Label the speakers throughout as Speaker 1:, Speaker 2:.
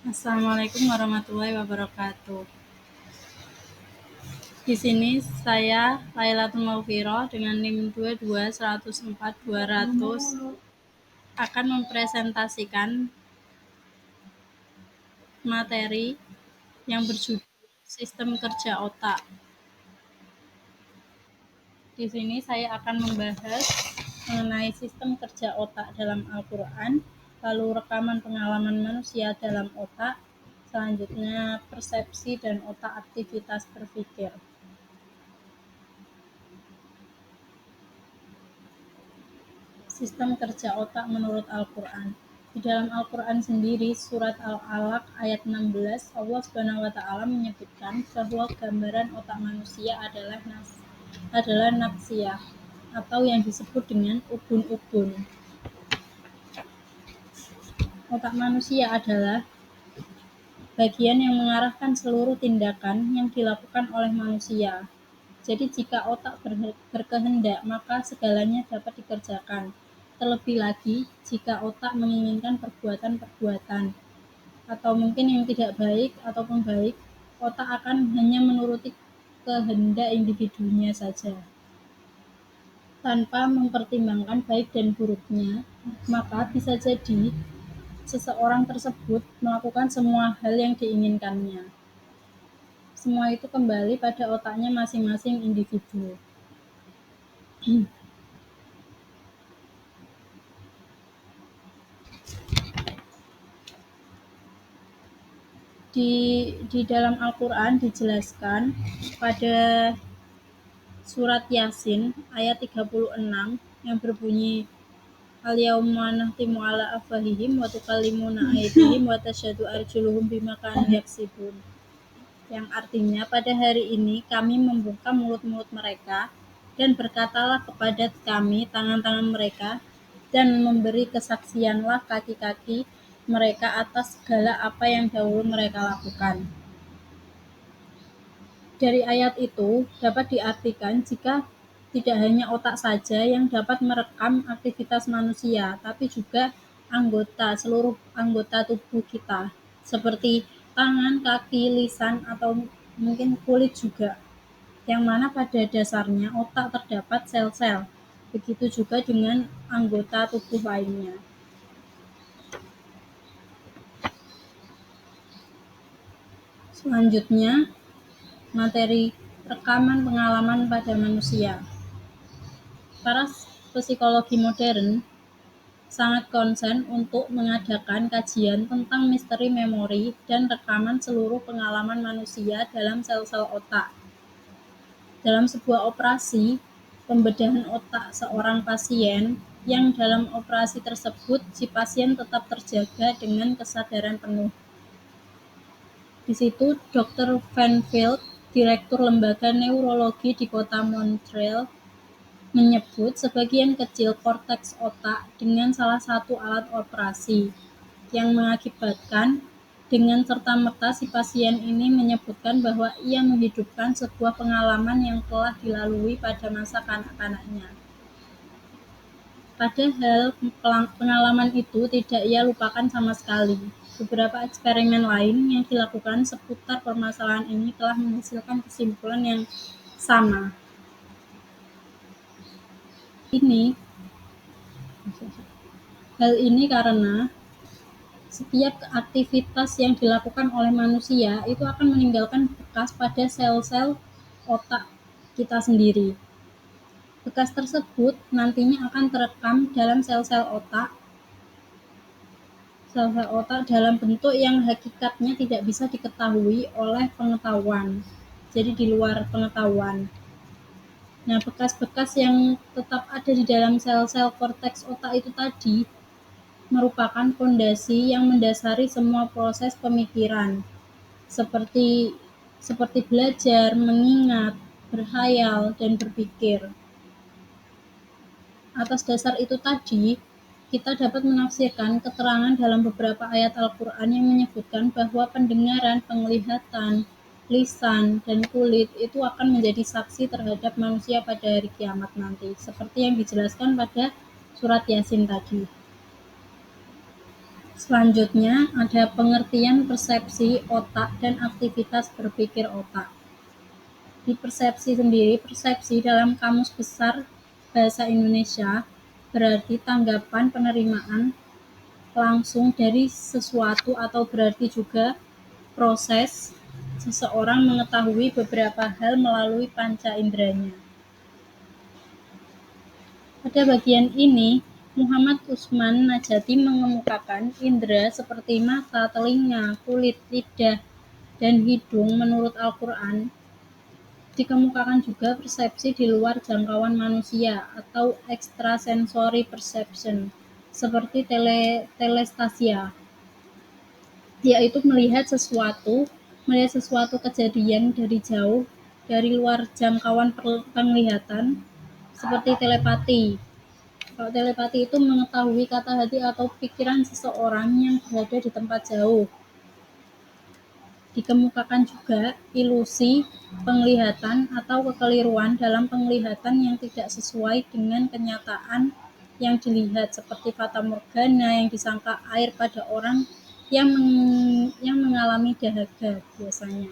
Speaker 1: Assalamualaikum warahmatullahi wabarakatuh. Di sini saya Lailatul Maufiro dengan NIM 22104-200 akan mempresentasikan materi yang berjudul Sistem Kerja Otak. Di sini saya akan membahas mengenai sistem kerja otak dalam Al-Quran, lalu rekaman pengalaman manusia dalam otak, selanjutnya persepsi dan otak aktivitas berpikir. Sistem kerja otak menurut Al-Quran. Di dalam Al-Quran sendiri, surat Al-Alaq ayat 16, Allah SWT menyebutkan bahwa gambaran otak manusia adalah nafsiyah, atau yang disebut dengan ubun-ubun. Otak manusia adalah bagian yang mengarahkan seluruh tindakan yang dilakukan oleh manusia. Jadi jika otak berkehendak, maka segalanya dapat dikerjakan. Terlebih lagi, jika otak menginginkan perbuatan-perbuatan, atau mungkin yang tidak baik ataupun baik, otak akan hanya menuruti kehendak individunya saja. Tanpa mempertimbangkan baik dan buruknya, maka bisa jadi seseorang tersebut melakukan semua hal yang diinginkannya. Semua itu kembali pada otaknya masing-masing individu. Di dalam Al-Quran dijelaskan pada surat Yasin ayat 36 yang berbunyi Al-yauma nahtimu ala afwahihim wa tukallimuna aydihim wa tasyhadu arjuluhum bima kanu yaksibun. Yang artinya pada hari ini kami membuka mulut-mulut mereka dan berkatalah kepada kami tangan-tangan mereka dan memberi kesaksianlah kaki-kaki mereka atas segala apa yang dahulu mereka lakukan. Dari ayat itu dapat diartikan jika tidak hanya otak saja yang dapat merekam aktivitas manusia, tapi juga seluruh anggota tubuh kita, seperti tangan, kaki, lisan, atau mungkin kulit juga, yang mana pada dasarnya otak terdapat sel-sel. Begitu juga dengan anggota tubuh lainnya. Selanjutnya, materi rekaman pengalaman pada manusia. Para psikologi modern sangat konsen untuk mengadakan kajian tentang misteri memori dan rekaman seluruh pengalaman manusia dalam sel-sel otak. Dalam sebuah operasi pembedahan otak seorang pasien, yang dalam operasi tersebut si pasien tetap terjaga dengan kesadaran penuh. Di situ Dr. Van Veld, Direktur Lembaga Neurologi di kota Montreal, menyebut sebagian kecil korteks otak dengan salah satu alat operasi, yang mengakibatkan dengan serta-merta si pasien ini menyebutkan bahwa ia menghidupkan sebuah pengalaman yang telah dilalui pada masa kanak-kanaknya. Padahal pengalaman itu tidak ia lupakan sama sekali. Beberapa eksperimen lain yang dilakukan seputar permasalahan ini telah menghasilkan kesimpulan yang sama. Hal ini karena setiap aktivitas yang dilakukan oleh manusia itu akan meninggalkan bekas pada sel-sel otak kita sendiri. Bekas tersebut nantinya akan terekam dalam sel-sel otak dalam bentuk yang hakikatnya tidak bisa diketahui oleh pengetahuan. Jadi di luar pengetahuan. Nah, bekas-bekas yang tetap ada di dalam sel-sel korteks otak itu tadi merupakan fondasi yang mendasari semua proses pemikiran, seperti belajar, mengingat, berhayal, dan berpikir. Atas dasar itu tadi, kita dapat menafsirkan keterangan dalam beberapa ayat Al-Quran yang menyebutkan bahwa pendengaran, penglihatan, lisan, dan kulit itu akan menjadi saksi terhadap manusia pada hari kiamat nanti, seperti yang dijelaskan pada surat Yasin tadi. Selanjutnya ada pengertian persepsi otak dan aktivitas berpikir otak. Di persepsi sendiri, persepsi dalam Kamus Besar Bahasa Indonesia berarti tanggapan penerimaan langsung dari sesuatu atau berarti juga proses seseorang mengetahui beberapa hal melalui panca inderanya. Pada bagian ini, Muhammad Usman Najati mengemukakan indera seperti mata, telinga, kulit, lidah, dan hidung menurut Al-Quran. Dikemukakan juga persepsi di luar jangkauan manusia atau extrasensory perception, seperti telestasia, yaitu melihat sesuatu kejadian dari jauh, dari luar jangkauan penglihatan, seperti telepati. Kalau telepati itu mengetahui kata hati atau pikiran seseorang yang berada di tempat jauh. Dikemukakan juga ilusi penglihatan atau kekeliruan dalam penglihatan yang tidak sesuai dengan kenyataan yang dilihat, seperti fata morgana yang disangka air pada orang yang mengalami dahaga biasanya.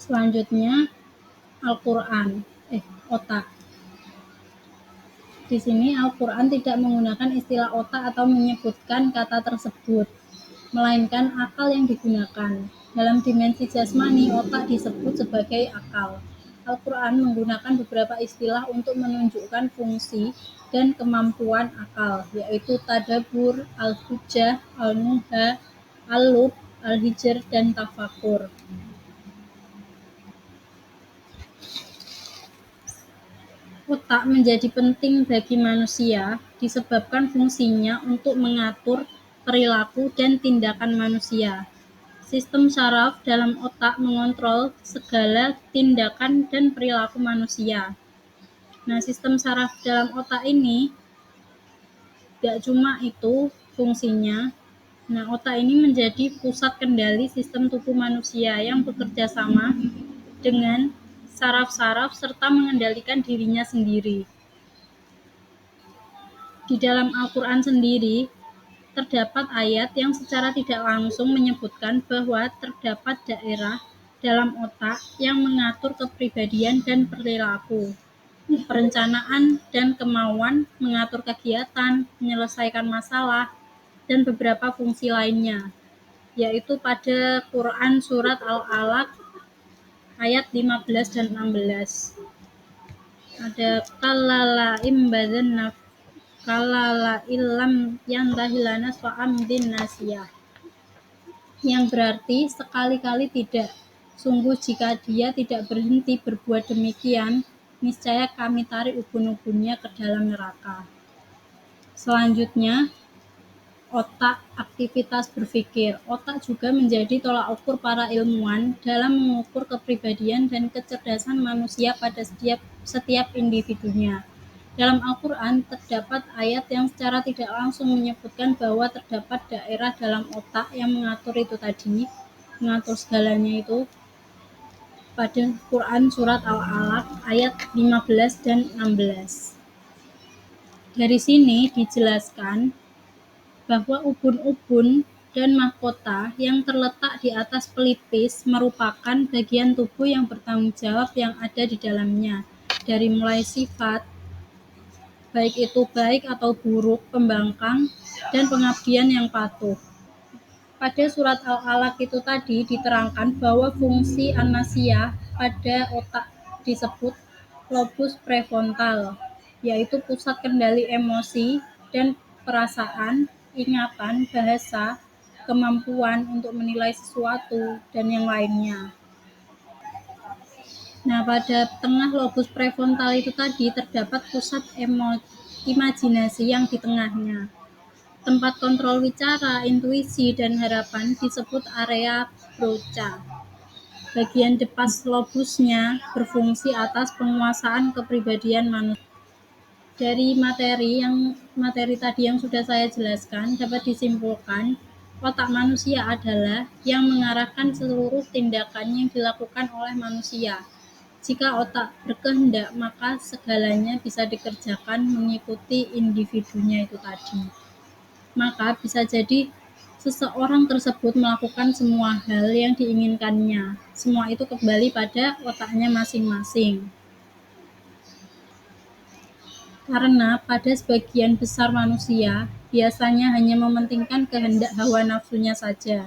Speaker 1: Selanjutnya Al-Quran, otak. Di sini Al-Quran tidak menggunakan istilah otak atau menyebutkan kata tersebut, melainkan akal yang digunakan. Dalam dimensi jasmani, otak disebut sebagai akal. Al-Quran menggunakan beberapa istilah untuk menunjukkan fungsi dan kemampuan akal, yaitu tadabur, al-hujjah, al-nuha, al-lub, al-hijr, dan tafakur. Otak menjadi penting bagi manusia disebabkan fungsinya untuk mengatur perilaku dan tindakan manusia. Sistem saraf dalam otak mengontrol segala tindakan dan perilaku manusia. Nah, sistem saraf dalam otak ini tidak cuma itu fungsinya. Nah, otak ini menjadi pusat kendali sistem tubuh manusia yang bekerja sama dengan saraf-saraf serta mengendalikan dirinya sendiri. Di dalam Al-Quran sendiri, terdapat ayat yang secara tidak langsung menyebutkan bahwa terdapat daerah dalam otak yang mengatur kepribadian dan perilaku, perencanaan dan kemauan, mengatur kegiatan, menyelesaikan masalah, dan beberapa fungsi lainnya, yaitu pada Quran Surat Al-Alaq ayat 15 dan 16. Ada kalala imbadanna kalala illam yantahi lanasfa amdin nasiyah, yang berarti sekali-kali tidak, sungguh jika dia tidak berhenti berbuat demikian, niscaya kami tarik ubun-ubunnya ke dalam neraka. Selanjutnya, otak, aktivitas berpikir. Otak juga menjadi tolak ukur para ilmuwan dalam mengukur kepribadian dan kecerdasan manusia pada setiap individunya. Dalam Al-Quran terdapat ayat yang secara tidak langsung menyebutkan bahwa terdapat daerah dalam otak yang mengatur itu tadi, mengatur segalanya itu, pada Quran Surat Al-Alaq ayat 15 dan 16. Dari sini dijelaskan bahwa ubun-ubun dan mahkota yang terletak di atas pelipis merupakan bagian tubuh yang bertanggung jawab yang ada di dalamnya, dari mulai sifat, baik itu baik atau buruk, pembangkang, dan pengabdian yang patuh. Pada surat Al-Alaq itu tadi diterangkan bahwa fungsi an-nasiyah pada otak disebut lobus prefrontal, yaitu pusat kendali emosi dan perasaan, ingatan, bahasa, kemampuan untuk menilai sesuatu, dan yang lainnya. Nah, pada tengah lobus prefrontal itu tadi terdapat pusat imajinasi yang di tengahnya. Tempat kontrol wicara, intuisi, dan harapan disebut area broca. Bagian depan lobusnya berfungsi atas penguasaan kepribadian manusia. Dari materi tadi yang sudah saya jelaskan dapat disimpulkan otak manusia adalah yang mengarahkan seluruh tindakan yang dilakukan oleh manusia. Jika otak berkehendak, maka segalanya bisa dikerjakan mengikuti individunya itu tadi. maka bisa jadi seseorang tersebut melakukan semua hal yang diinginkannya. Semua itu kembali pada otaknya masing-masing. Karena pada sebagian besar manusia biasanya hanya mementingkan kehendak hawa nafsunya saja,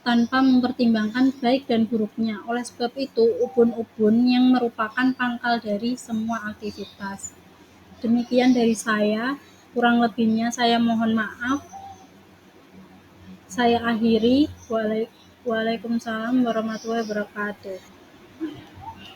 Speaker 1: tanpa mempertimbangkan baik dan buruknya. Oleh sebab itu, ubun-ubun yang merupakan pangkal dari semua aktivitas. Demikian dari saya, kurang lebihnya saya mohon maaf. Saya akhiri. Waalaikumsalam warahmatullahi wabarakatuh.